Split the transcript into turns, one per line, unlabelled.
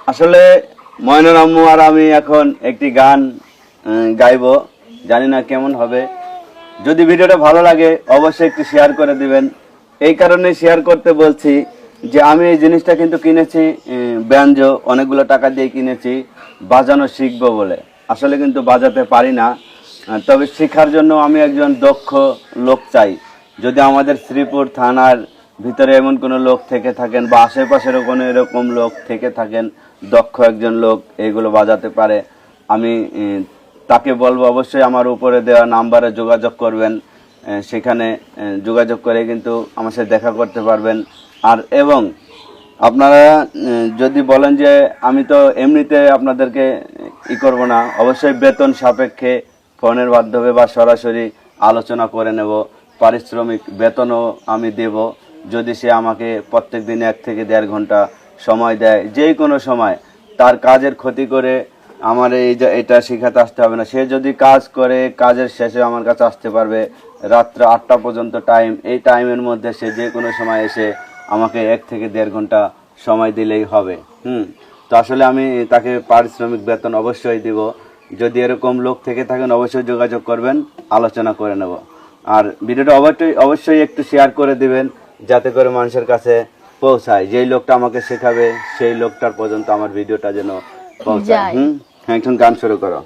আসলে ময়নার আম্মু আর আমি এখন একটি গান গাইবো, জানি না কেমন হবে। যদি ভিডিওটা ভালো লাগে অবশ্যই একটু শেয়ার করে দিবেন। এই কারণে শেয়ার করতে বলছি যে আমি এই জিনিসটা কিন্তু কিনেছি ব্যাঞ্জো, অনেকগুলো টাকা দিয়ে কিনেছি বাজানো শিখবো বলে। আসলে কিন্তু বাজাতে পারি না, তবে শেখার জন্য আমি একজন দক্ষ লোক চাই। যদি আমাদের শ্রীপুর থানার ভিতরে এমন কোনো লোক থেকে থাকেন বা আশেপাশেরও কোনো এরকম লোক থেকে থাকেন, দক্ষ একজন লোক এগুলো বাজাতে পারে, আমি তাকে বলবো অবশ্যই আমার উপরে দেওয়া নাম্বারে যোগাযোগ করবেন। সেখানে যোগাযোগ করে কিন্তু আমার সাথে দেখা করতে পারবেন। আর এবং আপনারা যদি বলেন যে আমি তো এমনিতে আপনাদেরকে করব না, অবশ্যই বেতন সাপেক্ষে ফোনের মাধ্যমে বা সরাসরি আলোচনা করে নেব। পারিশ্রমিক বেতনও আমি দেব যদি সে আমাকে প্রত্যেক দিন 1 থেকে 1.5 ঘন্টা সময় দেয়। যে কোনো সময় তার কাজের ক্ষতি করে আমার এটা শেখাতে আসতে হবে না। সে যদি কাজ করে কাজের শেষে আমার কাছে আসতে পারবে রাত্র 8টা পর্যন্ত টাইম। এই টাইমের মধ্যে সে যে কোনো সময় এসে আমাকে 1 থেকে 1.5 ঘন্টা সময় দিলেই হবে। তো আসলে আমি তাকে পারিশ্রমিক বেতন অবশ্যই দিব। যদি এরকম লোক থেকে থাকেন অবশ্যই যোগাযোগ করবেন, আলোচনা করে নেব। আর ভিডিওটা অবশ্যই একটু শেয়ার করে দিবেন যাতে করে মানুষের কাছে পৌঁছায়। যেই লোকটা আমাকে শেখাবে সেই লোকটার পর্যন্ত আমার ভিডিওটা যেন পৌঁছায়। হ্যাঁ, এখন গান শুরু করো।